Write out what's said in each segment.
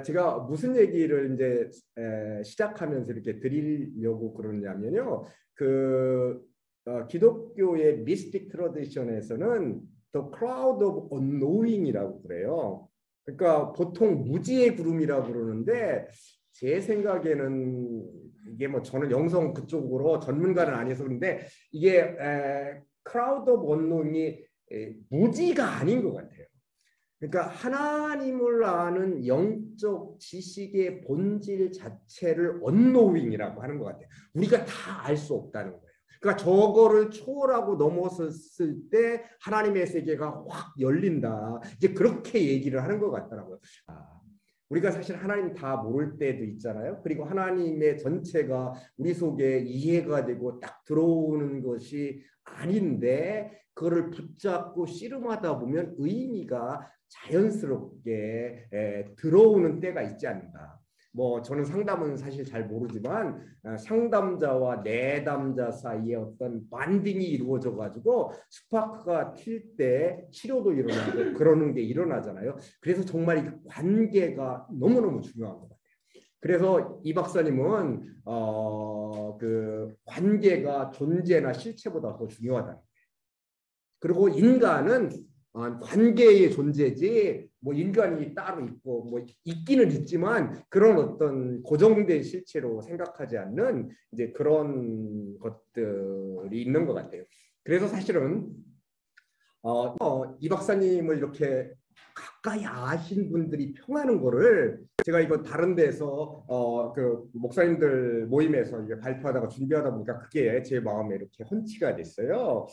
제가 무슨 얘기를 이제 시작하면서 이렇게 드리려고 그러냐면요. 기독교의 미스틱 트래디션에서는 The Cloud of Unknowing이라고 그래요. 그러니까 보통 무지의 구름이라고 그러는데 제 생각에는 이게 뭐 저는 영성 그쪽으로 전문가는 아니어서 그런데 이게 Cloud of Unknowing이 무지가 아닌 것 같아요. 그러니까 하나님을 아는 영적 지식의 본질 자체를 언노윙이라고 하는 것 같아요. 우리가 다 알 수 없다는 거예요. 그러니까 저거를 초월하고 넘어섰을 때 하나님의 세계가 확 열린다. 이제 그렇게 얘기를 하는 것 같더라고요. 우리가 사실 하나님 다 모를 때도 있잖아요. 그리고 하나님의 전체가 우리 속에 이해가 되고 딱 들어오는 것이 아닌데 그거를 붙잡고 씨름하다 보면 의미가 자연스럽게 들어오는 때가 있지 않는가. 뭐 저는 상담은 사실 잘 모르지만 상담자와 내담자 사이에 어떤 반딩이 이루어져 가지고 스파크가 튈 때 치료도 일어나고 그러는 게 일어나잖아요. 그래서 정말 이 관계가 너무너무 중요한 것 같아요. 그래서 이 박사님은 그 관계가 존재나 실체보다 더 중요하다. 그리고 인간은 관계의 존재지 뭐 인간이 따로 있고 뭐 있기는 있지만 그런 어떤 고정된 실체로 생각하지 않는 이제 그런 것들이 있는 것 같아요. 그래서 사실은 이 박사님을 이렇게 가까이 아신 분들이 평하는 거를 제가 이거 다른 데서 그 목사님들 모임에서 이게 발표하다가 준비하다 보니까 그게 제 마음에 이렇게 헌치가 됐어요.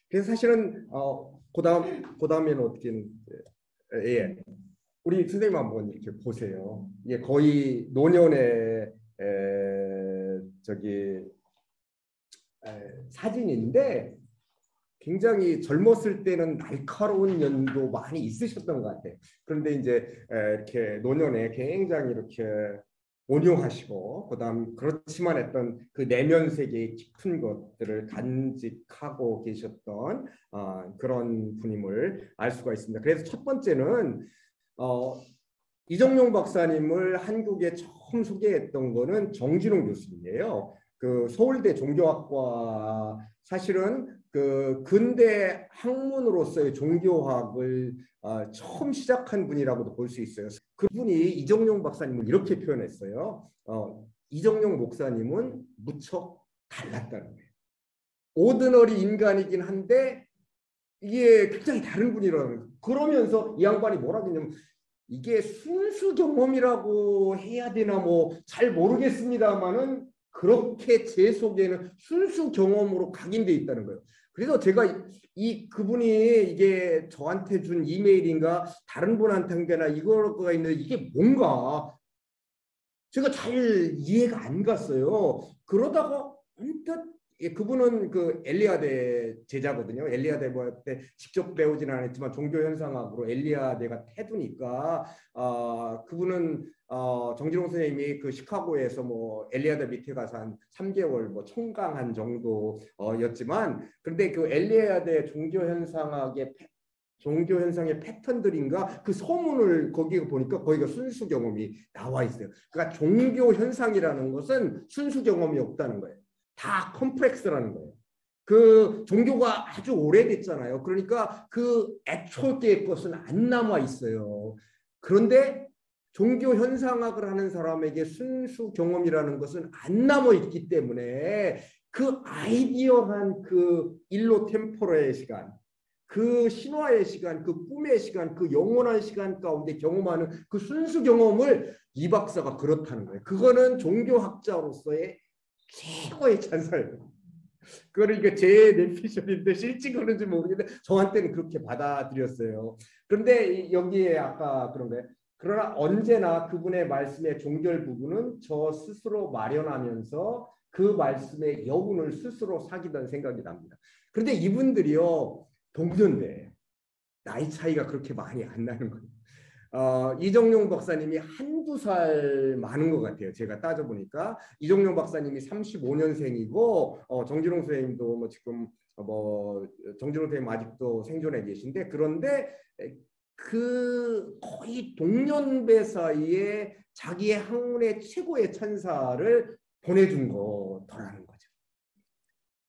그래서 사실은 그다음에는 어떻게 예. 우리 선생님 한번 이렇게 보세요. 이게 거의 노년의 저기 사진인데 굉장히 젊었을 때는 날카로운 면도 많이 있으셨던 것 같아요. 그런데 이제 이렇게 노년에 굉장히 이렇게 온유하시고 그다음 그렇지만 했던 그 내면 세계의 깊은 것들을 간직하고 계셨던 그런 분임을 알 수가 있습니다. 그래서 첫 번째는 이정용 박사님을 한국에 처음 소개했던 거는 정진웅 교수님이에요. 그 서울대 종교학과 사실은 그 근대 학문으로서의 종교학을 처음 시작한 분이라고도 볼 수 있어요. 그분이 이정용 박사님을 이렇게 표현했어요. 이정용 목사님은 무척 달랐다는 거예요. 오드너리 인간이긴 한데 이게 굉장히 다른 분이라는 거예요. 그러면서 이 양반이 뭐라고 했냐면 이게 순수 경험이라고 해야 되나 뭐 잘 모르겠습니다만은 그렇게 제 속에는 순수 경험으로 각인돼 있다는 거예요. 그래서 제가 그분이 이게 저한테 준 이메일인가 다른 분한테 한 게나 이거가 있는데 이게 뭔가 제가 잘 이해가 안 갔어요. 그러다가 언뜻 그분은 그 엘리아데 제자거든요. 엘리아데 뭐 때 직접 배우지는 않았지만 종교 현상학으로 엘리아데가 태두니까 그분은 정진홍 선생님이 그 시카고에서 뭐 엘리아데 밑에 가서 한 3개월 뭐 총강한 정도였지만 그런데 그 엘리아데 종교 현상의 패턴들인가 그 소문을 거기 보니까 거기가 순수 경험이 나와 있어요. 그러니까 종교 현상이라는 것은 순수 경험이 없다는 거예요. 다 컴플렉스라는 거예요. 그 종교가 아주 오래됐잖아요. 그러니까 그 애초의 것은 안 남아 있어요. 그런데 종교 현상학을 하는 사람에게 순수 경험이라는 것은 안 남아 있기 때문에 그 아이디어한 그 일로 템포러의 시간, 그 신화의 시간, 그 꿈의 시간, 그 영원한 시간 가운데 경험하는 그 순수 경험을 이 박사가 그렇다는 거예요. 그거는 종교학자로서의 최고의 찬사예요. 그러니까 제 내피셜인데 실제 그런지 모르겠는데 저한테는 그렇게 받아들였어요. 그런데 여기에 아까 그런 거예요. 그러나 언제나 그분의 말씀의 종결 부분은 저 스스로 마련하면서 그 말씀의 여운을 스스로 사귀던 생각이 납니다. 그런데 이분들이요 동년배 나이 차이가 그렇게 많이 안 나는 거예요. 이정용 박사님이 한두 살 많은 것 같아요. 제가 따져보니까 이정용 박사님이 35년생이고 정진홍 선생님도 뭐 지금 뭐 정진홍 선생님 아직도 생존해 계신데 그런데 그 거의 동년배 사이에 자기의 학문의 최고의 찬사를 보내준 거더라는 거죠.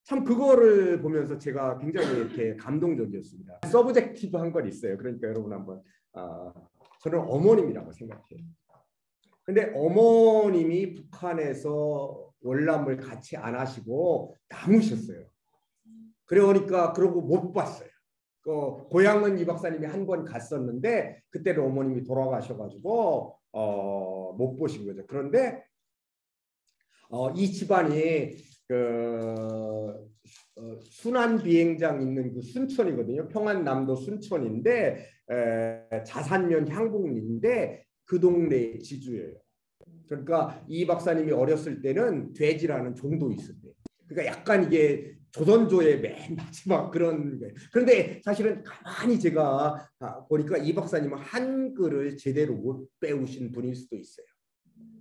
참 그거를 보면서 제가 굉장히 이렇게 감동적이었습니다. 서브젝티브한 건 있어요. 그러니까 여러분 한번 저는 어머님이라고 생각해요. 근데 어머님이 북한에서 월남을 같이 안 하시고 남으셨어요. 그러니까 그러고 못 봤어요. 고향은 이 박사님이 한 번 갔었는데 그때는 어머님이 돌아가셔가지고 못 보신 거죠. 그런데 이 집안이 순환 비행장 있는 그 순천이거든요. 평안남도 순천인데 자산면 향북리인데 그 동네의 지주예요. 그러니까 이 박사님이 어렸을 때는 돼지라는 종도 있었대요. 그러니까 약간 이게 조선조의 맨 마지막 그런 거예요. 그런데 사실은 가만히 제가 보니까 이 박사님은 한글을 제대로 못 배우신 분일 수도 있어요.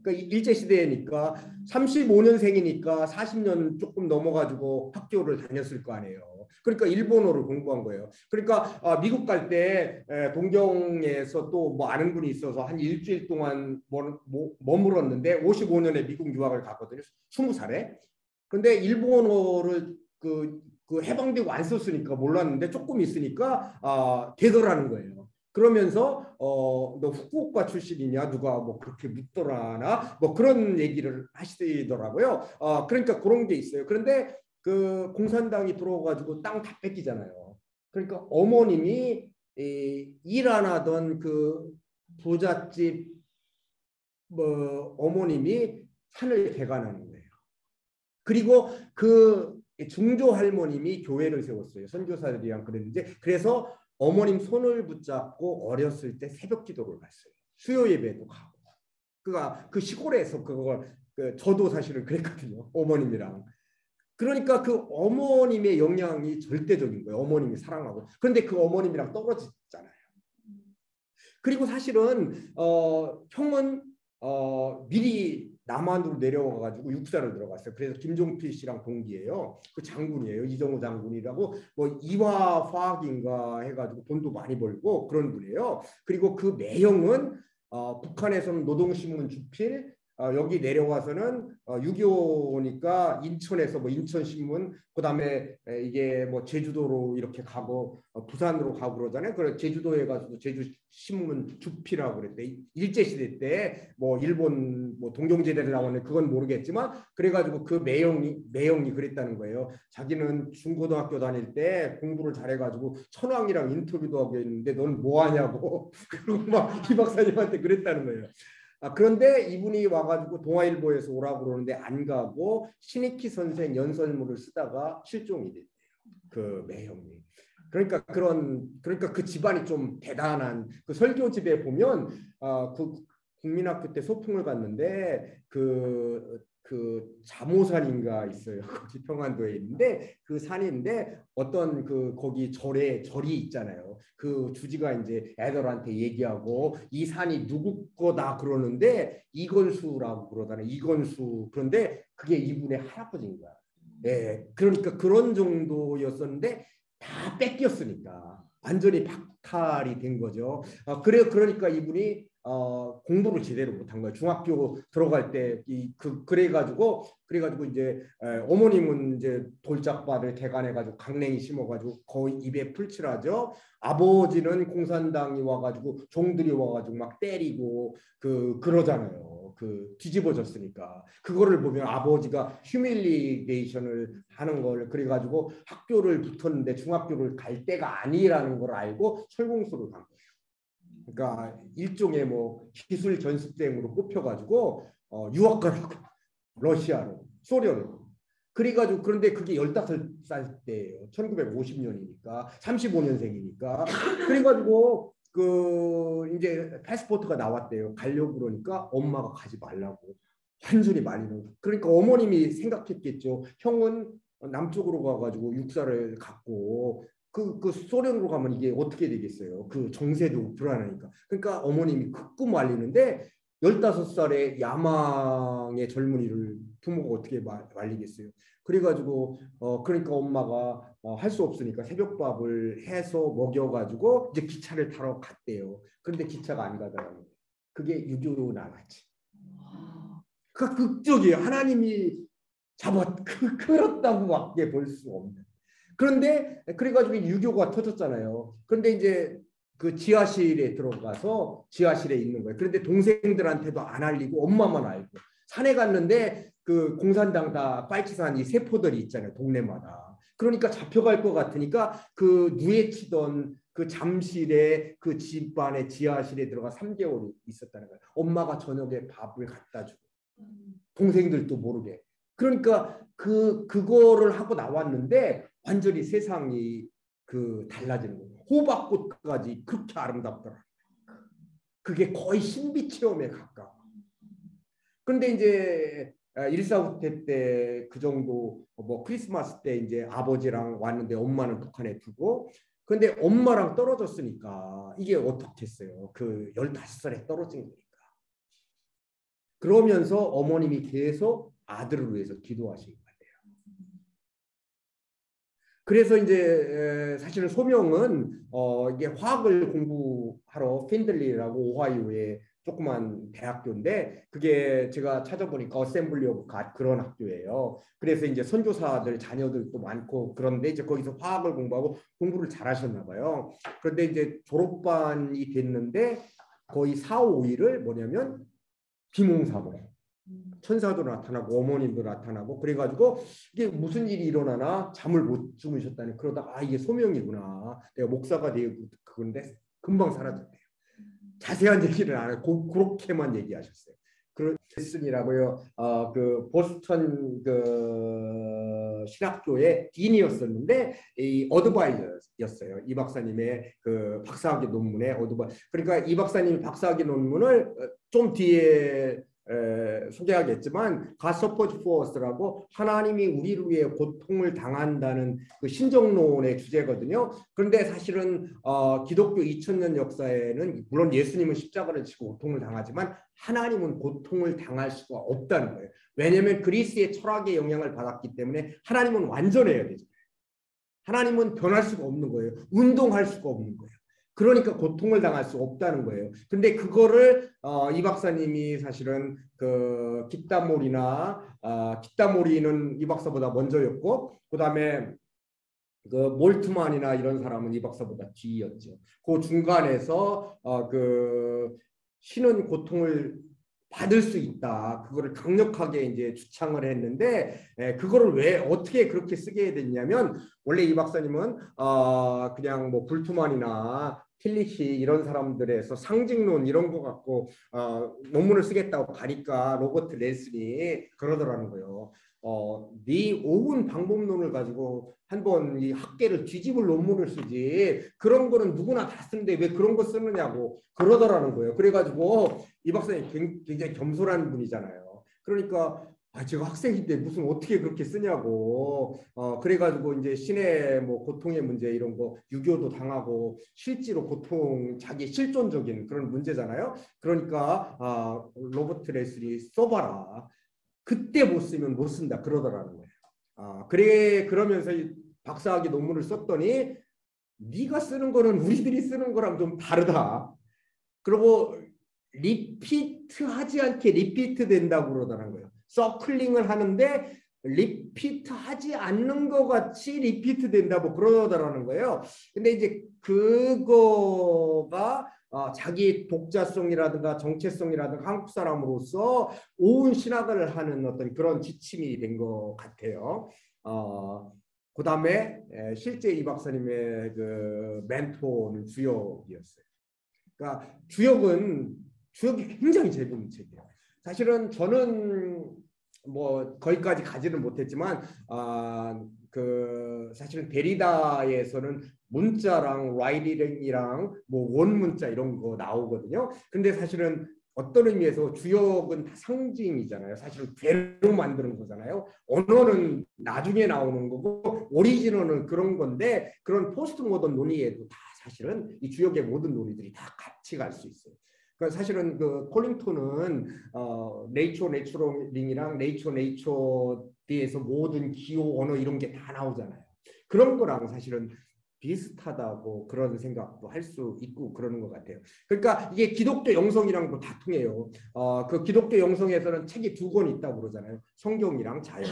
그러니까 일제시대니까 35년생이니까 40년 조금 넘어가지고 학교를 다녔을 거 아니에요. 그러니까 일본어를 공부한 거예요. 그러니까 미국 갈 때 동경에서 또 뭐 아는 분이 있어서 한 일주일 동안 머물렀는데 55년에 미국 유학을 갔거든요. 20살에. 근데 일본어를 그 해방되고 안 썼으니까 몰랐는데 조금 있으니까 되더라는 거예요. 그러면서 너 후쿠오카 출신이냐 누가 뭐 그렇게 묻더라나 뭐 그런 얘기를 하시더라고요. 그러니까 그런 게 있어요. 그런데 그 공산당이 들어와가지고 땅 다 뺏기잖아요. 그러니까 어머님이 일 안 하던 그 부잣집 뭐 어머님이 산을 개간하는 거예요. 그리고 그 중조 할머님이 교회를 세웠어요. 선교사들이랑 그랬는데 그래서 어머님 손을 붙잡고 어렸을 때 새벽 기도를 갔어요. 수요 예배도 가고. 그가 그 시골에서 그걸 저도 사실은 그랬거든요. 어머님이랑. 그러니까 그 어머님의 영향이 절대적인 거예요. 어머님이 사랑하고. 그런데 그 어머님이랑 떨어졌잖아요. 그리고 사실은 형은 미리 남한으로 내려와가지고 육사를 들어갔어요. 그래서 김종필 씨랑 동기예요. 그 장군이에요. 이정호 장군이라고 뭐 이화화학인가 해가지고 돈도 많이 벌고 그런 분이에요. 그리고 그 매형은 북한에서는 노동신문 주필, 여기 내려와서는 6.25니까 인천에서 뭐 인천신문, 그다음에 이게 뭐 제주도로 이렇게 가고 부산으로 가고 그러잖아요. 그래 제주도에 가서도 제주신문 주필이라고 그랬대. 일제시대 때 뭐 일본 뭐 동경제대를 나오는 그건 모르겠지만 그래가지고 그 매형이 그랬다는 거예요. 자기는 중고등학교 다닐 때 공부를 잘해가지고 천황이랑 인터뷰도 하고 있는데 너는 뭐 하냐고 그리고 막 이 박사님한테 그랬다는 거예요. 그런데 이분이 와가지고 동아일보에서 오라고 그러는데 안 가고 신익희 선생 연설문을 쓰다가 실종이 됐대요. 그 매형이. 그러니까 그 집안이 좀 대단한 그 설교집에 보면 그 국민학교 때 소풍을 갔는데 그 자모산인가 있어요. 거기 평안도에 있는데 그 산인데 어떤 거기 절이 있잖아요. 그 주지가 이제 애들한테 얘기하고 이 산이 누구 거다 그러는데 이건수라고 그러잖아요. 이건수. 그런데 그게 이분의 할아버지인가. 예, 그러니까 그런 정도였었는데 다 뺏겼으니까 완전히 박탈이 된 거죠. 그러니까 이분이 공부를 제대로 못한 거예요. 중학교 들어갈 때 그래가지고 이제 어머님은 이제 돌짝밭을 개간해가지고 강냉이 심어가지고 거의 입에 풀칠하죠. 아버지는 공산당이 와가지고 종들이 와가지고 막 때리고 그러잖아요. 뒤집어졌으니까 그거를 보면 아버지가 휴밀리게이션을 하는 걸 그래가지고 학교를 붙었는데 중학교를 갈 때가 아니라는 걸 알고 철공소를 간 거예요. 그러니까 일종의 뭐 기술 전수생으로 뽑혀가지고 유학 가라고 러시아로 소련으로 그래가지고 그런데 그게 15살 때예요. 1950년이니까 35년생이니까 그래가지고 이제 패스포트가 나왔대요. 가려고 그러니까 엄마가 가지 말라고 완전히 말리는. 그러니까 어머님이 생각했겠죠. 형은 남쪽으로 가가지고 육사를 갖고 그 소련으로 가면 이게 어떻게 되겠어요? 그 정세도 불안하니까. 그러니까 어머님이 극구 말리는데 15살의 야망의 젊은이를 부모가 어떻게 말리겠어요. 그래가지고 그러니까 엄마가 할 수 없으니까 새벽밥을 해서 먹여가지고 이제 기차를 타러 갔대요. 그런데 기차가 안 가더라고요. 그게 6.25 나갔지. 그 극적이에요. 하나님이 그렇다고밖에 볼 수 없는. 그런데 그래가지고 6.25가 터졌잖아요. 그런데 이제 그 지하실에 들어가서 지하실에 있는 거예요. 그런데 동생들한테도 안 알리고 엄마만 알고 산에 갔는데 그 공산당 다 빨치산 이 세포들이 있잖아요. 동네마다. 그러니까 잡혀갈 것 같으니까 그 누에치던 그 잠실에 그 집안의 지하실에 들어가 3개월이 있었다는 거예요. 엄마가 저녁에 밥을 갖다 주고 동생들도 모르게. 그러니까 그거를 하고 나왔는데 완전히 세상이 그 달라지는 거예요. 호박꽃까지 그렇게 아름답더라. 그게 거의 신비 체험에 가까워. 그런데 이제 1.4 때 그 정도 뭐 크리스마스 때 이제 아버지랑 왔는데 엄마는 북한에 두고 근데 엄마랑 떨어졌으니까 이게 어떻겠어요. 그 15살에 떨어진 거니까. 그러면서 어머님이 계속 아들을 위해서 기도하신 거예요. 그래서 이제 사실은 소명은 이게 화학을 공부하러 핀들리라고 오하이오의 조그만 대학교인데 그게 제가 찾아보니까 어셈블리 오브 갓 그런 학교예요. 그래서 이제 선교사들 자녀들도 많고 그런데 이제 거기서 화학을 공부하고 공부를 잘하셨나 봐요. 그런데 이제 졸업반이 됐는데 거의 4, 5일을 뭐냐면 비몽사몽. 천사도 나타나고 어머님도 나타나고 그래가지고 이게 무슨 일이 일어나나 잠을 못 주무셨다니 그러다가 이게 소명이구나. 내가 목사가 되고 그건데 금방 사라졌대요. 자세한 얘기를 안 하고 그렇게만 얘기하셨어요. 그랬으니라고요. 그 보스턴 그 신학교의 딘이었었는데 이 어드바이저였어요. 이 박사님의 그 박사학위 논문의 어드바이. 그러니까 이 박사님이 박사학위 논문을 좀 뒤에 소개하겠지만 God Suffers for Us라고 하나님이 우리를 위해 고통을 당한다는 그 신정론의 주제거든요. 그런데 사실은 기독교 2000년 역사에는 물론 예수님은 십자가를 지고 고통을 당하지만 하나님은 고통을 당할 수가 없다는 거예요. 왜냐하면 그리스의 철학의 영향을 받았기 때문에 하나님은 완전해야 되죠. 하나님은 변할 수가 없는 거예요. 운동할 수가 없는 거예요. 그러니까 고통을 당할 수 없다는 거예요. 근데 그거를 이 박사님이 사실은 그 깃다모리는 이 박사보다 먼저였고 그다음에 그 몰트만이나 이런 사람은 이 박사보다 뒤였죠. 그 중간에서 그 신은 고통을 받을 수 있다. 그거를 강력하게 이제 주창을 했는데 그거를 왜 어떻게 그렇게 쓰게 됐냐면 원래 이 박사님은 그냥 뭐 불트만이나 틸리시 이런 사람들에서 상징론 이런 거 갖고 논문을 쓰겠다고 가니까 로버트 레슬이 그러더라는 거예요. 네 옳은 방법론을 가지고 한번 이 학계를 뒤집을 논문을 쓰지 그런 거는 누구나 다 쓰는데 왜 그런 거 쓰느냐고 그러더라는 거예요. 그래가지고 이 박사님 굉장히 겸손한 분이잖아요. 그러니까 제가 학생인데 무슨 어떻게 그렇게 쓰냐고 그래가지고 이제 신의 뭐 고통의 문제 이런 거 6.25도 당하고 실제로 고통 자기 실존적인 그런 문제잖아요. 그러니까 로버트 레슬이 써봐라. 그때 못 쓰면 못 쓴다 그러더라는 거예요. 그러면서 박사학위 논문을 썼더니 네가 쓰는 거는 우리들이 쓰는 거랑 좀 다르다. 그리고 리피트하지 않게 리피트 된다고 그러더라는 거예요. 서클링을 하는데 리피트하지 않는 것 같이 리피트 된다고 그러더라는 거예요. 근데 이제 그거가 자기 독자성이라든가 정체성이라든가 한국 사람으로서 온 신학을 하는 어떤 그런 지침이 된 것 같아요. 그 다음에 실제 이 박사님의 그 멘토는 주역이었어요. 그러니까 주역이 굉장히 재밌는 책이에요. 사실은 저는 뭐 거기까지 가지는 못했지만 그 사실은 데리다에서는 문자랑 라이딩이랑 뭐 원문자 이런 거 나오거든요. 근데 사실은 어떤 의미에서 주역은 다 상징이잖아요. 사실은 괴로 만드는 거잖아요. 언어는 나중에 나오는 거고 오리지널은 그런 건데 그런 포스트 모던 논의에도 다 사실은 이 주역의 모든 논의들이 다 같이 갈 수 있어요. 그러니까 사실은 그 콜링턴은 네이처 내추럴링이랑 네이처 뒤에서 모든 기호 언어 이런 게 다 나오잖아요. 그런 거랑 사실은 비슷하다고 그런 생각도 할 수 있고 그러는 것 같아요. 그러니까 이게 기독교 영성이랑도 다 통해요. 그 기독교 영성에서는 책이 두 권 있다고 그러잖아요. 성경이랑 자연.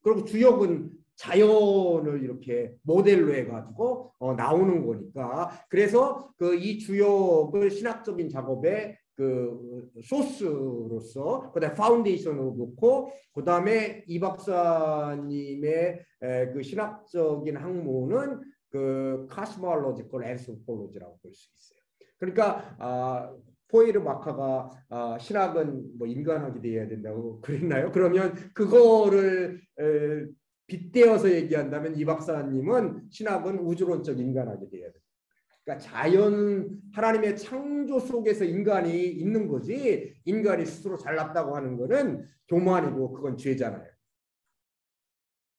그리고 주역은 자연을 이렇게 모델로 해가지고 나오는 거니까. 그래서 그 이 주역을 신학적인 작업에 그 소스로서 그다음에 파운데이션으로 놓고 그다음에 이 박사님의 그 신학적인 학문은 그 카스모올로지컬 앤스로폴로지라고 볼 수 있어요. 그러니까 포에르바카가 신학은 뭐 인간학이 돼야 된다고 그랬나요? 그러면 그거를 빗대어서 얘기한다면 이 박사님은 신학은 우주론적 인간학이 돼야 된다. 그러니까 자연 하나님의 창조 속에서 인간이 있는 거지 인간이 스스로 잘났다고 하는 거는 교만이고 그건 죄잖아요.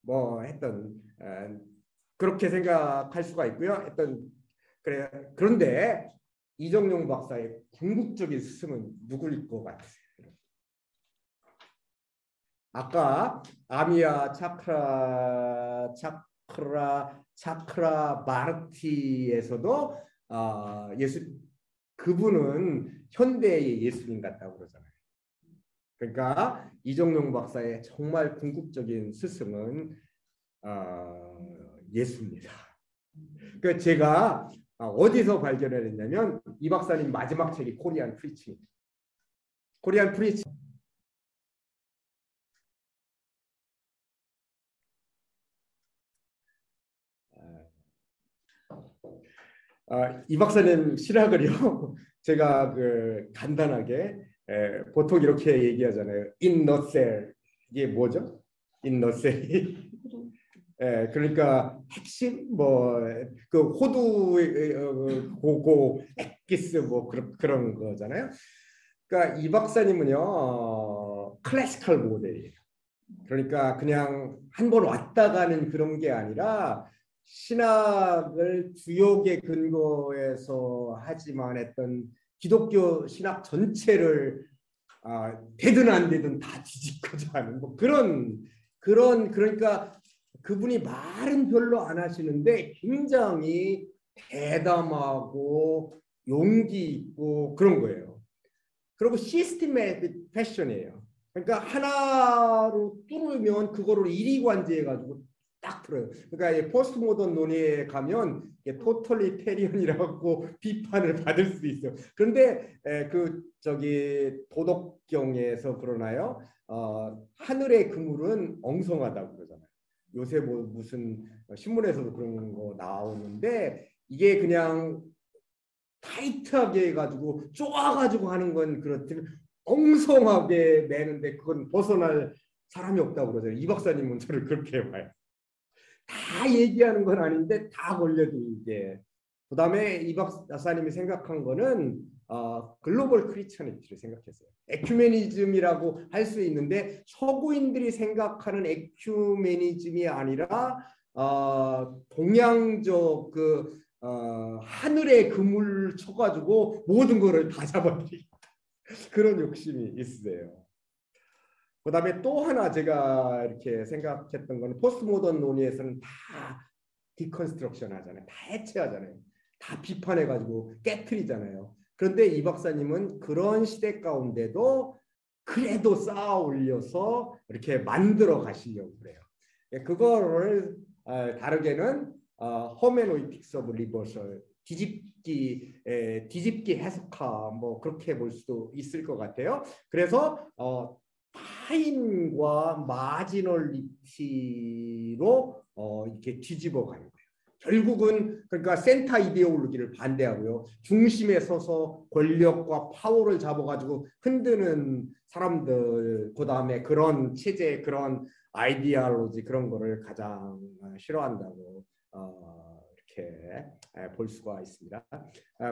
뭐 했던 그렇게 생각할 수가 있고요. 그래 그런데 이정용 박사의 궁극적인 스승은 누구일 것 같으세요? 아까 아미야 차크라 마르티에서도 그분은 현대의 예수님 같다고 그러잖아요. 그러니까 이정용 박사의 정말 궁극적인 스승은 예수입니다. 그 제가 어디서 발견을 했냐면 이 박사님 마지막 책이 코리안 프리칭. 코리안 프리칭. 이 박사님 실학을요. 제가 그 간단하게 보통 이렇게 얘기하잖아요. In nutshell. 이게 뭐죠? In nutshell. 그러니까 핵심 뭐 그 호두 고고 엑기스 뭐 그런 거잖아요. 그러니까 이 박사님은요 클래시컬 모델이에요. 그러니까 그냥 한 번 왔다 가는 그런 게 아니라 신학을 주역의 근거에서 하지만 했던 기독교 신학 전체를 되든 안 되든 다 뒤집고자 하는 뭐 그러니까 그분이 말은 별로 안 하시는데 굉장히 대담하고 용기 있고 그런 거예요. 그리고 시스템의 패션이에요. 그러니까 하나로 뚫으면 그거를 이리관지해가지고 딱 들어요. 그러니까 포스트 모던 논의에 가면 토털리테리언이라고 비판을 받을 수 있어요. 그런데 그 저기 도덕경에서 그러나요? 하늘의 그물은 엉성하다고 그러잖아요. 요새 뭐 무슨 신문에서도 그런 거 나오는데 이게 그냥 타이트하게 해가지고 쪼아가지고 하는 건 그렇지만 엉성하게 매는데 그건 벗어날 사람이 없다고 그러죠. 이 박사님은 저를 그렇게 봐요. 다 얘기하는 건 아닌데 다 걸려도 이게. 그다음에 이 박사님이 생각한 거는 글로벌 크리스천리티를 생각했어요. 에큐메니즘이라고 할 수 있는데 서구인들이 생각하는 에큐메니즘이 아니라 동양적 그 하늘에 그물 쳐가지고 모든 거를 다 잡아들이고 그런 욕심이 있으세요. 그다음에 또 하나 제가 이렇게 생각했던 거는 포스트 모던 논의에서는 다 디컨스트럭션 하잖아요. 다 해체하잖아요. 다 비판해가지고 깨트리잖아요. 그런데 이 박사님은 그런 시대 가운데도 그래도 쌓아 올려서 이렇게 만들어 가시려고 그래요. 그거를 다르게는 허메노이틱스 오브 리버설 뒤집기 해석화 뭐 그렇게 볼 수도 있을 것 같아요. 그래서 타인과 마지널리티로 이렇게 뒤집어 가는 거예요. 결국은 그러니까 센터 이데올로기를 반대하고요. 중심에 서서 권력과 파워를 잡아가지고 흔드는 사람들, 그 다음에 그런 체제, 그런 아이디올로지 그런 거를 가장 싫어한다고 이렇게 볼 수가 있습니다.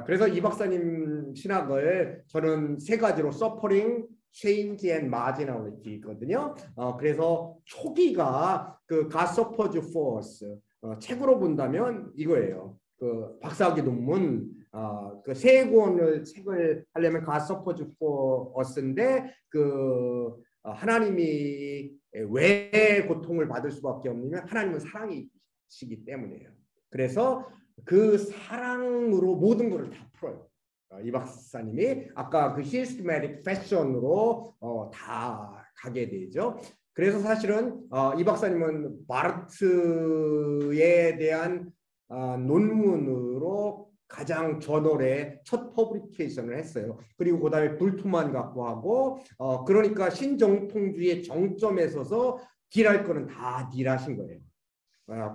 그래서 이 박사님 신학을 저는 세 가지로 서퍼링, change and marginality 있거든요. 그래서 초기가 그 God suffers for us 책으로 본다면 이거예요. 그 박사학위 논문 그 세 권을 책을 하려면 God Suffers for Us인데 그 하나님이 왜 고통을 받을 수밖에 없냐면 하나님은 사랑이시기 때문이에요. 그래서 그 사랑으로 모든 것을 다 풀어요. 이 박사님이 아까 그 시스테마틱 패션으로 다 가게 되죠. 그래서 사실은 이 박사님은 바르트에 대한 논문으로 가장 저널에 첫 퍼블리케이션을 했어요. 그리고 그다음에 불투만 갖고 하고 그러니까 신정통주의 정점에 서서 딜할 거는 다 딜하신 거예요.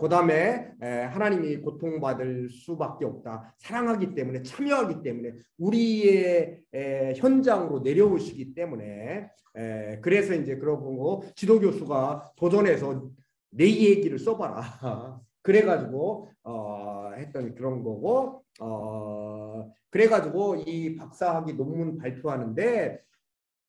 그다음에 하나님이 고통받을 수밖에 없다. 사랑하기 때문에 참여하기 때문에 우리의 현장으로 내려오시기 때문에 그래서 이제 그러고 지도교수가 도전해서 내 얘기를 써봐라. 그래가지고 했던 그런 거고 그래가지고 이 박사학위 논문 발표하는데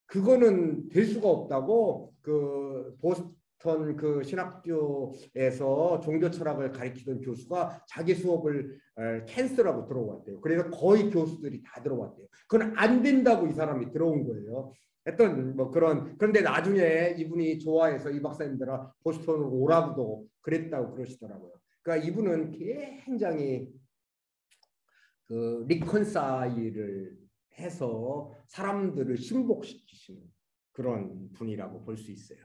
그거는 될 수가 없다고 그 보스턴 그 신학교에서 종교 철학을 가르치던 교수가 자기 수업을 캔슬하고 들어왔대요. 그래서 거의 교수들이 다 들어왔대요. 그건 안 된다고 이 사람이 들어온 거예요. 했던 뭐 그런데 나중에 이분이 좋아해서 이 박사님들아 보스턴으로 오라고도 그랬다고 그러시더라고요. 그러니까 이분은 굉장히 그 리컨사일을 해서 사람들을 신복시키시는 그런 분이라고 볼 수 있어요.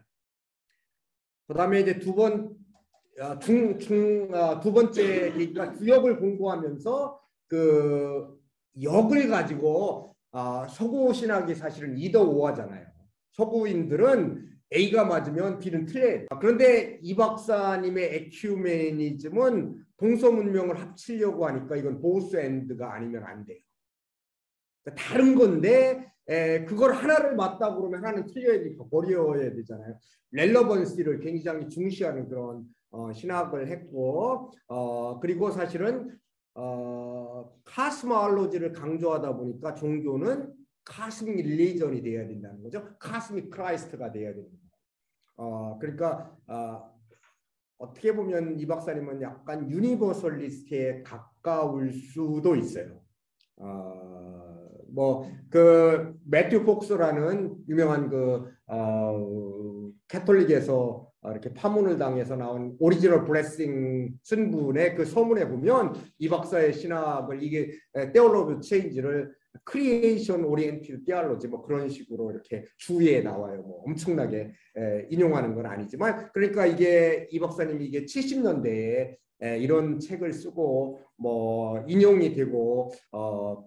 그다음에 이제 두 번째 그러니까 주역을 공부하면서 그 역을 가지고 서구 신학이 사실은 이더 오하잖아요. 서구인들은 A가 맞으면 B는 틀려요. 그런데 이 박사님의 에큐메니즘은 동서 문명을 합치려고 하니까 이건 보스 앤드가 아니면 안 돼요. 그러니까 다른 건데 그걸 하나를 맞다고 그러면 하나는 틀려야 되니까 버려야 되잖아요. 렐러번시를 굉장히 중시하는 그런 신학을 했고 그리고 사실은 카스마올로지를 강조하다 보니까 종교는 카스믹 릴리전이 돼야 된다는 거죠. 카스믹 크라이스트가 돼야 됩니다. 그러니까 어떻게 보면 이 박사님은 약간 유니버설리스트에 가까울 수도 있어요. 뭐 그 매튜 폭스라는 유명한 그 캐톨릭에서 이렇게 파문을 당해서 나온 오리지널 블레싱 쓴 분의 그 서문에 보면 이 박사의 신학을 이게 테올로지 체인지를 크리에이션 오리엔티드 테올로지 뭐 그런 식으로 이렇게 주위에 나와요. 뭐 엄청나게 인용하는 건 아니지만 그러니까 이게 이 박사님이 이게 70년대에 이런 책을 쓰고 뭐 인용이 되고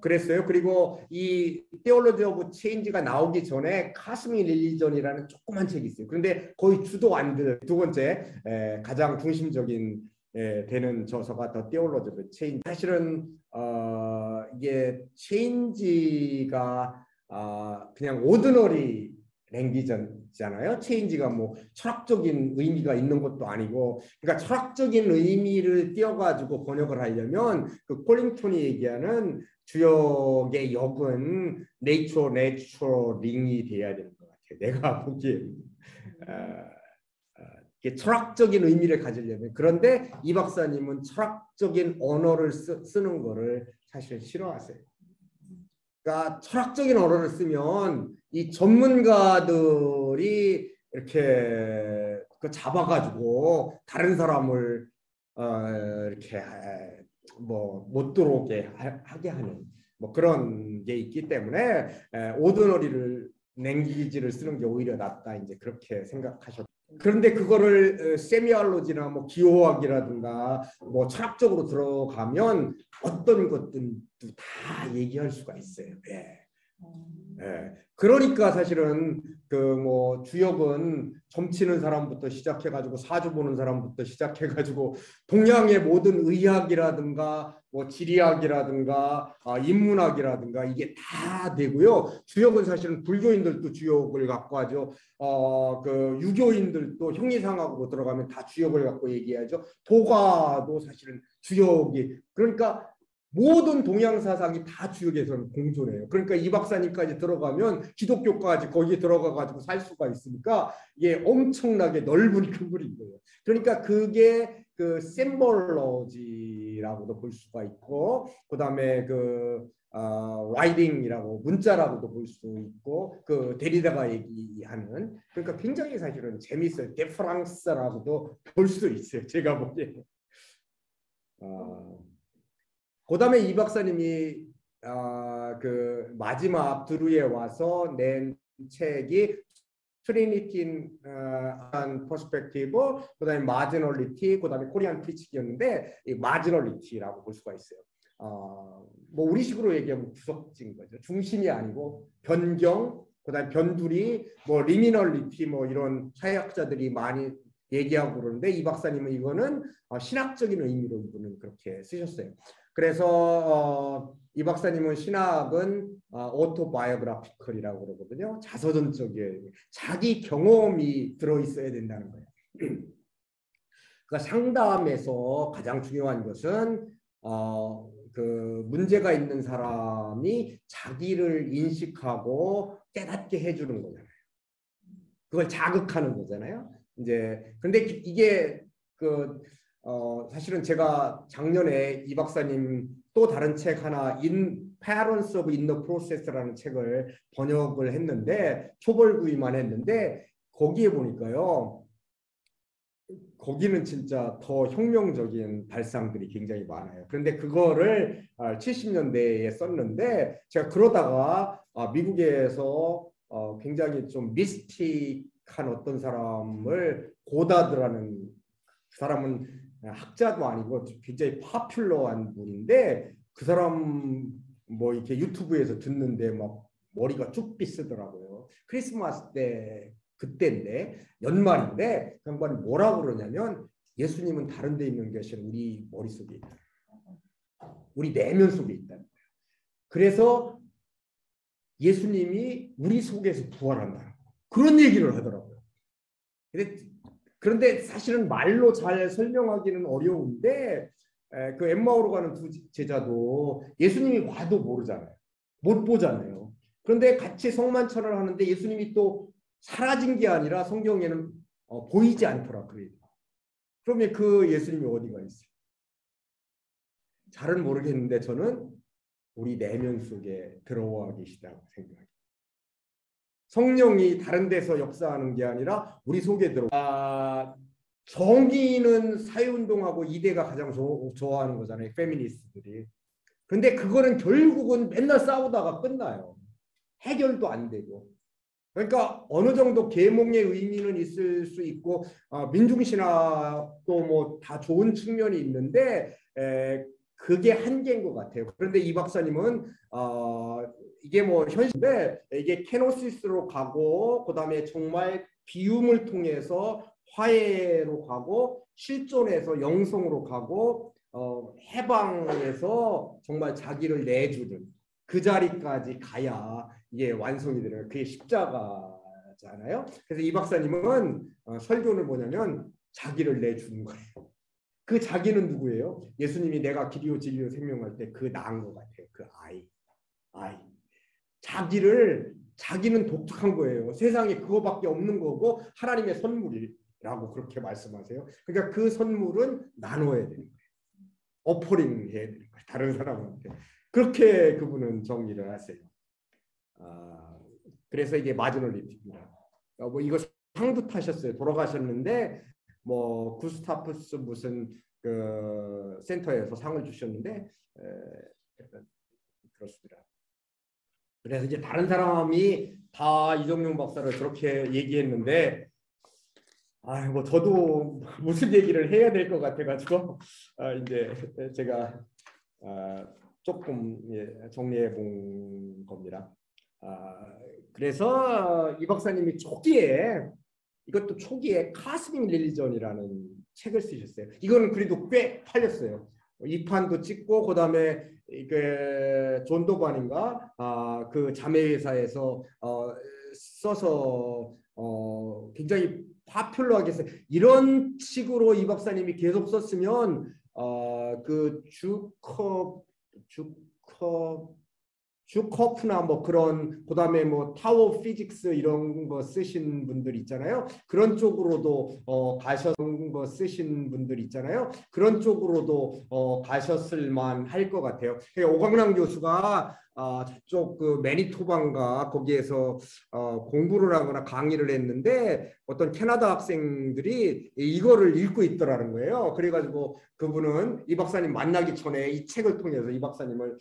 그랬어요. 그리고 이 Theology of Change가 나오기 전에 카스믹 릴리전이라는 조그만 책이 있어요. 그런데 거의 주도 안 돼요. 두 번째 가장 중심적인 되는 저서가 더 Theology of Change. 사실은 이게 체인지가 그냥 오드너리 랭귀지잖아요. 체인지가 뭐 철학적인 의미가 있는 것도 아니고, 그러니까 철학적인 의미를 띄어가지고 번역을 하려면 그 콜링턴이 얘기하는 주역의 역은 내추럴링이 돼야 되는 것 같아요. 내가 보기에 철학적인 의미를 가지려면. 그런데 이 박사님은 철학적인 언어를 쓰는 거를 사실 싫어하세요. 그러니까 철학적인 언어를 쓰면 이 전문가들이 이렇게 잡아가지고 다른 사람을 이렇게 뭐 못 들어오게 하게 하는 뭐 그런 게 있기 때문에 오드너리를 랭귀지를 쓰는 게 오히려 낫다 이제 그렇게 생각하셨. 그런데 그거를 세미알로지나 뭐 기호학이라든가 뭐 철학적으로 들어가면 어떤 것들도 다 얘기할 수가 있어요. 그러니까 사실은 그 뭐 주역은 점치는 사람부터 시작해가지고 사주 보는 사람부터 시작해가지고 동양의 모든 의학이라든가 뭐 지리학이라든가 인문학이라든가 이게 다 되고요. 주역은 사실은 불교인들도 주역을 갖고 하죠. 그 유교인들도 형이상학으로 들어가면 다 주역을 갖고 얘기하죠. 도가도 사실은 주역이 그러니까 모든 동양 사상이 다 주역에서는 공존해요. 그러니까 이 박사님까지 들어가면 기독교까지 거기에 들어가 가지고 살 수가 있으니까 이게 엄청나게 넓은 그물인 거예요. 그러니까 그게 그 셈볼로지라고도 볼 수가 있고, 그다음에 그 라이딩이라고 문자라고도 볼 수 있고, 그 데리다가 얘기하는, 그러니까 굉장히 사실은 재밌어요. 데프랑스라고도 볼 수 있어요. 제가 보기에. 그다음에 이 박사님이 그 마지막 드루에 와서 낸 책이 트리니티 한 퍼스펙티브, 그다음에 마지널리티, 그다음에 코리안 프리치기였는데 이 마지널리티라고 볼 수가 있어요. 뭐 우리식으로 얘기하면 구석진 거죠. 중심이 아니고 변경, 그다음에 변두리, 뭐 리미널리티, 뭐 이런 사회학자들이 많이 얘기하고 그러는데 이 박사님은 이거는 신학적인 의미로 이분은 그렇게 쓰셨어요. 그래서 이 박사님은 신학은 오토바이오그래피컬이라고 그러거든요. 자서전적인 자기 경험이 들어있어야 된다는 거예요. 그러니까 상담에서 가장 중요한 것은 그 문제가 있는 사람이 자기를 인식하고 깨닫게 해주는 거잖아요. 그걸 자극하는 거잖아요. 이제 근데 이게 그 사실은 제가 작년에 이 박사님 또 다른 책 하나 Parents of Inner Process라는 책을 번역을 했는데 초벌 구입만 했는데 거기에 보니까요. 거기는 진짜 더 혁명적인 발상들이 굉장히 많아요. 그런데 그거를 70년대에 썼는데 제가 그러다가 미국에서 굉장히 좀 미스틱한 어떤 사람을 고다드라는, 그 사람은 학자도 아니고 굉장히 파퓰러한 분인데 그 사람 뭐 이렇게 유튜브에서 듣는데 막 머리가 쭉 빗으더라고요. 크리스마스 때 그때인데 연말인데 그 양반이 뭐라고 그러냐면 예수님은 다른 데 있는 게 아니라 우리 머릿속에 있다. 우리 내면 속에 있다. 그래서 예수님이 우리 속에서 부활한다. 그런 얘기를 하더라고요. 그런데 사실은 말로 잘 설명하기는 어려운데 그 엠마오로 가는 두 제자도 예수님이 와도 모르잖아요. 못 보잖아요. 그런데 같이 성만찬을 하는데 예수님이 또 사라진 게 아니라 성경에는 보이지 않더라 그래요. 그러면 그 예수님이 어디가 있어요? 잘은 모르겠는데 저는 우리 내면 속에 들어와 계시다고 생각해요. 성령이 다른 데서 역사하는 게 아니라 우리 속에 정의는 사회운동하고 이데가 가장 좋아하는 거잖아요. 페미니스트들이. 그런데 그거는 결국은 맨날 싸우다가 끝나요. 해결도 안 되고. 그러니까 어느 정도 계몽의 의미는 있을 수 있고 민중신화도 뭐 다 좋은 측면이 있는데 그게 한계인 것 같아요. 그런데 이 박사님은 이게 뭐 현실인데 이게 케노시스로 가고 그다음에 정말 비움을 통해서 화해로 가고 실존에서 영성으로 가고 해방에서 정말 자기를 내주는 그 자리까지 가야 이게 완성이 되는, 그게 십자가잖아요. 그래서 이 박사님은 설교는 뭐냐면 자기를 내주는 거예요. 그 자기는 누구예요? 예수님이 내가 길이요 진리요 생명할 때 그 나은 것 같아요. 그 아이. 자기는 독특한 거예요. 세상에 그거밖에 없는 거고 하나님의 선물이라고 그렇게 말씀하세요. 그러니까 그 선물은 나눠야 되는 거예요. 어퍼링 해야 되는 거예요. 다른 사람한테. 그렇게 그분은 정리를 하세요. 그래서 이게 마지널리티입니다. 뭐 이거 상도 타셨어요. 돌아가셨는데 뭐 구스타프스 무슨 그 센터에서 상을 주셨는데 그렇습니다. 그래서 이제 다른 사람이 다 이정용 박사를 저렇게 얘기했는데 뭐 저도 무슨 얘기를 해야 될 것 같아가지고 이제 제가 조금 정리해 본 겁니다. 그래서 이 박사님이 이것도 초기에 카스믹 릴리전이라는 책을 쓰셨어요. 이거는 그래도 꽤 팔렸어요. 2판도 찍고 그다음에 존 도반인가 그 자매회사에서 써서 굉장히 파퓰러하게 했어요. 이런 식으로 이 박사님이 계속 썼으면 그 주커 주커 주커프나 뭐 그런 그다음에 뭐 타워 피직스 이런 거 쓰신 분들 있잖아요. 그런 쪽으로도 가셨던 거 쓰신 분들 있잖아요. 그런 쪽으로도 가셨을 만할 것 같아요. 오광남 교수가 저쪽 그 매니토바인가 거기에서 공부를 하거나 강의를 했는데 어떤 캐나다 학생들이 이거를 읽고 있더라는 거예요. 그래가지고 그분은 이 박사님 만나기 전에 이 책을 통해서 이 박사님을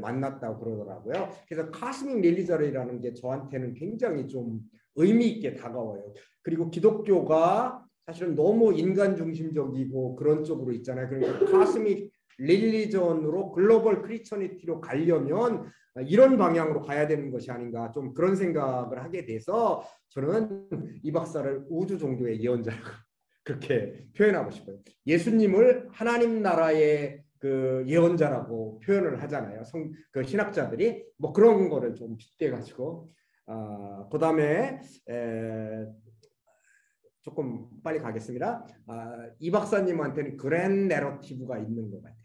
만났다고 그러더라고요. 그래서 카스믹 릴리저리라는 게 저한테는 굉장히 좀 의미 있게 다가와요. 그리고 기독교가 사실은 너무 인간 중심적이고 그런 쪽으로 있잖아요. 그러니까 카스믹 릴리전으로 글로벌 크리스천리티로 가려면 이런 방향으로 가야 되는 것이 아닌가 좀 그런 생각을 하게 돼서 저는 이 박사를 우주 종교의 예언자라고 그렇게 표현하고 싶어요. 예수님을 하나님 나라의 그 예언자라고 표현을 하잖아요. 그 신학자들이 뭐 그런 거를 좀 빗대 가지고 그다음에 조금 빨리 가겠습니다. 이 박사님한테는 그랜 내러티브가 있는 것 같아요.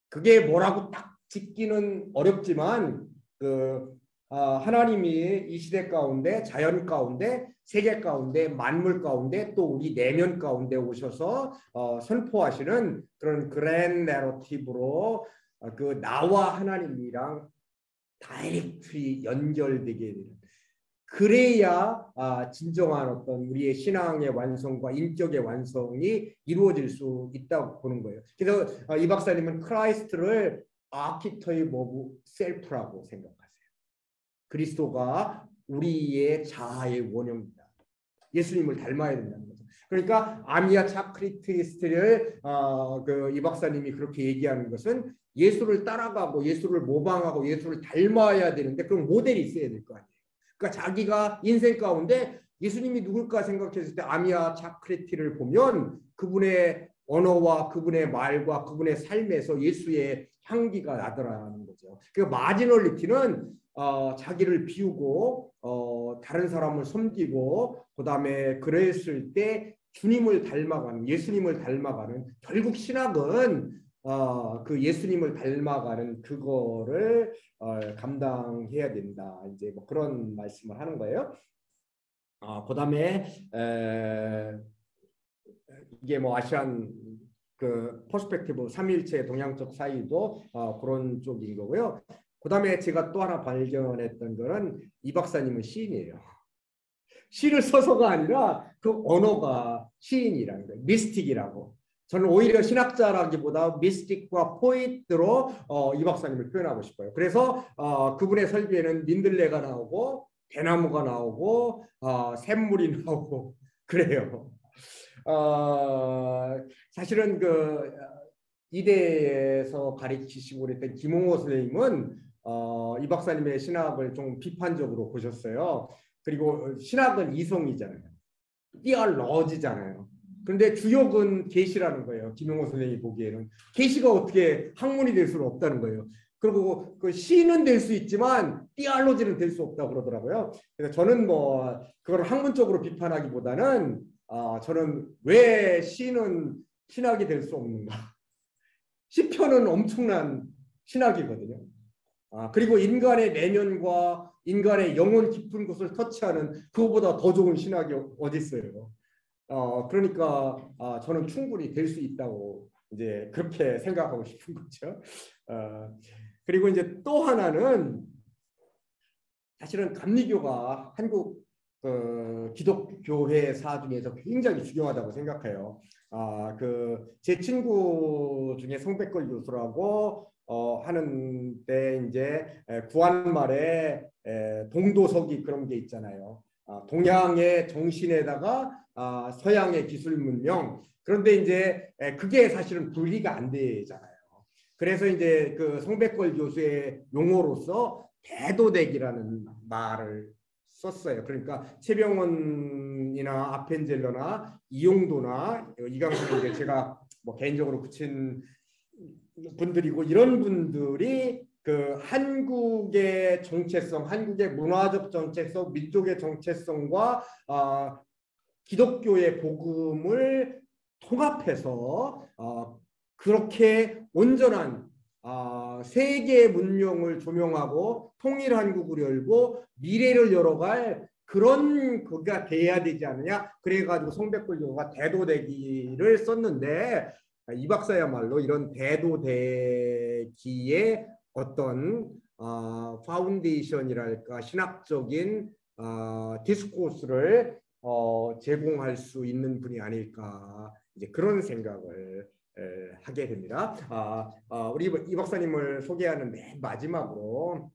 그게 뭐라고 딱 짓기는 어렵지만 하나님이 이 시대 가운데 자연 가운데 세계 가운데 만물 가운데 또 우리 내면 가운데 오셔서 선포하시는 그런 그랜 내러티브로 그 나와 하나님이랑 다이렉트리 연결되게 되는 그래야 진정한 어떤 우리의 신앙의 완성과 인격의 완성이 이루어질 수 있다고 보는 거예요. 그래서 이 박사님은 크라이스트를 아키타입 오브 셀프라고 생각하세요. 그리스도가 우리의 자아의 원형이다. 예수님을 닮아야 된다는 거죠. 그러니까 아미아 차크리티스트를 이 박사님이 그렇게 얘기하는 것은 예수를 따라가고 예수를 모방하고 예수를 닮아야 되는데 그런 모델이 있어야 될 거 아니에요. 그러니까 자기가 인생 가운데 예수님이 누굴까 생각했을 때 아미아 차크리티를 보면 그분의 언어와 그분의 말과 그분의 삶에서 예수의 향기가 나더라는 거죠. 그 마지널리티는 자기를 비우고 다른 사람을 섬기고 그다음에 그랬을 때 주님을 닮아가는 예수님을 닮아가는 결국 신학은 그 예수님을 닮아가는 그거를 감당해야 된다. 이제 뭐 그런 말씀을 하는 거예요. 그다음에 이게 뭐 아시안 그 퍼스펙티브 삼위일체 동양적 사이도 그런 쪽인 거고요. 그다음에 제가 또 하나 발견했던 거는 이 박사님은 시인이에요. 시를 써서가 아니라 그 언어가 시인이라는 거예요. 미스틱이라고. 저는 오히려 신학자라기보다 미스틱과 포이트로 이 박사님을 표현하고 싶어요. 그래서 그분의 설교에는 민들레가 나오고 대나무가 나오고 샘물이 나오고 그래요. 사실은 그 이대에서 가르치시고 그랬던 김홍호 선생님은 이 박사님의 신학을 좀 비판적으로 보셨어요. 그리고 신학은 이성이잖아요. 띠알러지잖아요. 그런데 주역은 계시라는 거예요. 김용호 선생님이 보기에는 계시가 어떻게 학문이 될 수는 없다는 거예요. 그리고 그 시는 될 수 있지만 띠알로지는 될 수 없다고 그러더라고요. 그래서 저는 뭐 그걸 학문적으로 비판하기보다는 저는 왜 시는 신학이 될 수 없는가? 시편은 엄청난 신학이거든요. 그리고 인간의 내면과 인간의 영혼 깊은 곳을 터치하는 그거보다 더 좋은 신학이 어디 있어요? 그러니까 저는 충분히 될 수 있다고 이제 그렇게 생각하고 싶은 거죠. 그리고 이제 또 하나는 사실은 감리교가 한국 기독교회사 중에서 굉장히 중요하다고 생각해요. 제 친구 중에 성백걸 교수라고 하는데 이제 구한말에 동도서기 그런 게 있잖아요. 동양의 정신에다가 서양의 기술 문명. 그런데 이제 그게 사실은 분리가 안 되잖아요. 그래서 이제 그 성백걸 교수의 용어로서 대도댁이라는 말을 썼어요. 그러니까 최병원이나 아펜젤러나 이용도나 이강수 이제 제가 뭐 개인적으로 붙인 분들이고 이런 분들이 그 한국의 정체성, 한국의 문화적 정체성, 민족의 정체성과 기독교의 복음을 통합해서 그렇게 온전한 세계 문명을 조명하고 통일 한국을 열고 미래를 열어갈 그런 거가 돼야 되지 않느냐. 그래가지고 송백불교가 대도대기를 썼는데 이 박사야말로 이런 대도대기의 어떤 파운데이션이랄까 신학적인 디스코스를 제공할 수 있는 분이 아닐까 이제 그런 생각을 하게 됩니다. 우리 이 박사님을 소개하는 맨 마지막으로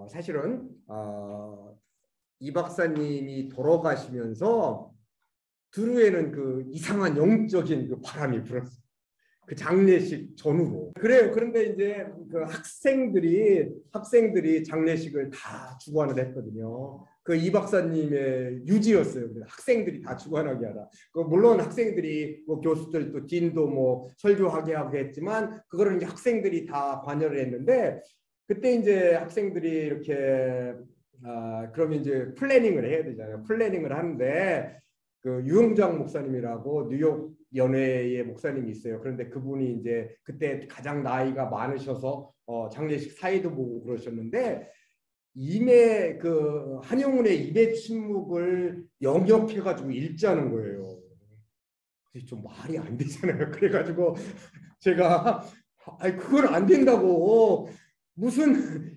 사실은 이 박사님이 돌아가시면서 두루에는 그 이상한 영적인 그 바람이 불었어요. 그 장례식 전후로. 그래요. 그런데 이제 그 학생들이 장례식을 다 주관을 했거든요. 그 이 박사님의 유지였어요. 학생들이 다 주관하게 하라. 물론 학생들이 뭐 교수들 또 딘도 뭐 설교하게 하고 했지만 그거를 이제 학생들이 다 관여를 했는데 그때 이제 학생들이 이렇게 그러면 이제 플래닝을 해야 되잖아요. 플래닝을 하는데 그 유영장 목사님이라고 뉴욕 연회의 목사님이 있어요. 그런데 그분이 이제 그때 가장 나이가 많으셔서 장례식 사회도 보고 그러셨는데 임의 그 한영훈의 임의 침묵을 영역해가지고 읽자는 거예요. 좀 말이 안 되잖아요. 그래가지고 제가 그건 안 된다고 무슨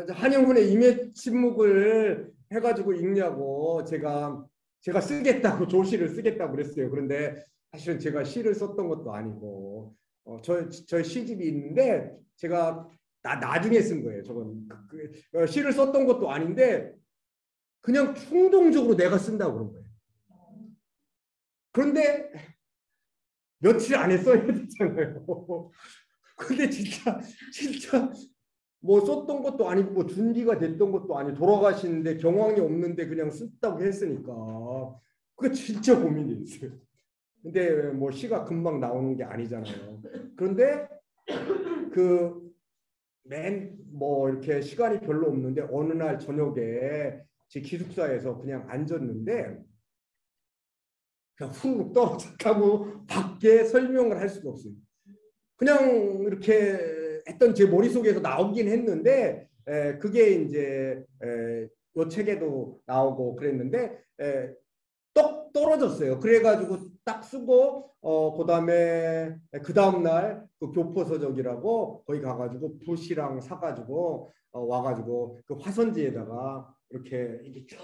한영훈의 임의 침묵을 해가지고 읽냐고 제가 쓰겠다고 조시를 쓰겠다고 그랬어요. 그런데 사실은 제가 시를 썼던 것도 아니고 저희 시집이 있는데 제가 나중에 쓴 거예요. 저건 시를 썼던 것도 아닌데 그냥 충동적으로 내가 쓴다고 그런 거예요. 그런데 며칠 안에 써야 되잖아요. 근데 진짜 뭐 썼던 것도 아니고 뭐 준비가 됐던 것도 아니고 돌아가시는데 경황이 없는데 그냥 썼다고 했으니까 그게 진짜 고민이 있어요. 근데 뭐 시가 금방 나오는 게 아니잖아요. 그런데 그 뭐 이렇게 시간이 별로 없는데 어느 날 저녁에 제 기숙사에서 그냥 앉았는데 그냥 훅 떨어졌다고 밖에 설명을 할 수가 없어요. 그냥 이렇게 했던 제 머릿속에서 나오긴 했는데 그게 이제 요 책에도 나오고 그랬는데 떡 떨어졌어요. 그래가지고 딱 쓰고 그다음에 그 다음날 그 교포서적이라고 거기 가가지고 붓이랑 사가지고 와가지고 그 화선지에다가 이렇게 쭉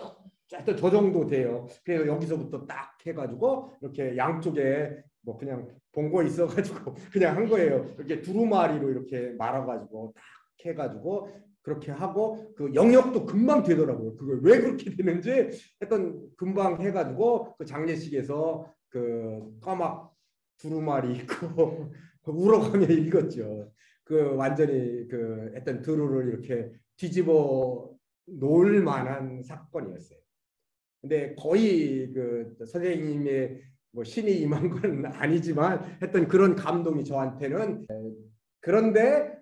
하여튼 저 정도 돼요. 그래서 여기서부터 딱 해가지고 이렇게 양쪽에 뭐 그냥 본거 있어가지고 그냥 한 거예요. 이렇게 두루마리로 이렇게 말아가지고 딱 해가지고 그렇게 하고 그 영역도 금방 되더라고요. 그걸 왜 그렇게 되는지 했던 금방 해가지고 그 장례식에서 그 까막 두루마리 있고 울어가며 읽었죠. 그 완전히 그 했던 두루를 이렇게 뒤집어 놓을 만한 사건이었어요. 근데 거의 그 선생님의 뭐 신이 임한 건 아니지만 했던 그런 감동이 저한테는 그런데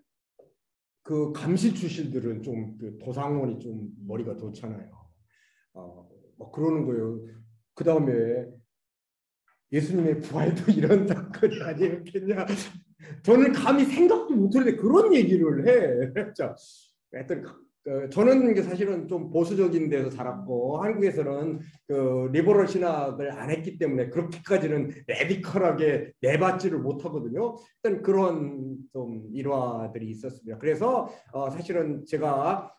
그 감시 출신들은 좀 그 도상원이 좀 머리가 좋잖아요. 뭐 그러는 거예요. 그 다음에 예수님의 부활도 이런 사건이 아니었겠냐. 저는 감히 생각도 못했는데 그런 얘기를 해. 자, 하여튼 저는 이게 사실은 좀 보수적인 데서 자랐고 한국에서는 그 리버럴 신학을 안 했기 때문에 그렇게까지는 레디컬하게 내받지를 못하거든요. 일단 그런 좀 일화들이 있었습니다. 그래서 사실은 제가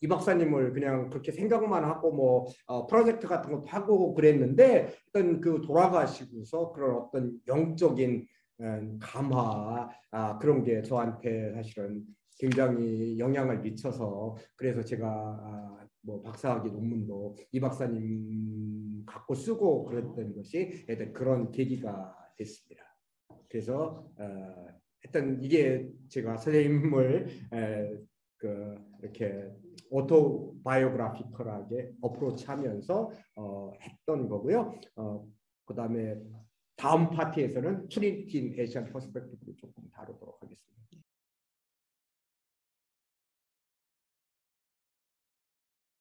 이 박사님을 그냥 그렇게 생각만 하고 뭐 프로젝트 같은 것도 하고 그랬는데 일단 그 돌아가시고서 그런 어떤 영적인 감화 그런 게 저한테 사실은 굉장히 영향을 미쳐서 그래서 제가 뭐 박사학위 논문도 이 박사님 갖고 쓰고 그랬던 것이 그런 계기가 됐습니다. 그래서 하여튼 이게 제가 선생님을 이렇게 오토바이오그래피컬하게 어프로치하면서 했던 거고요. 그다음에 다음 파티에서는 트리니티 인 에이시안 퍼스펙티브를 조금 다루도록 하겠습니다.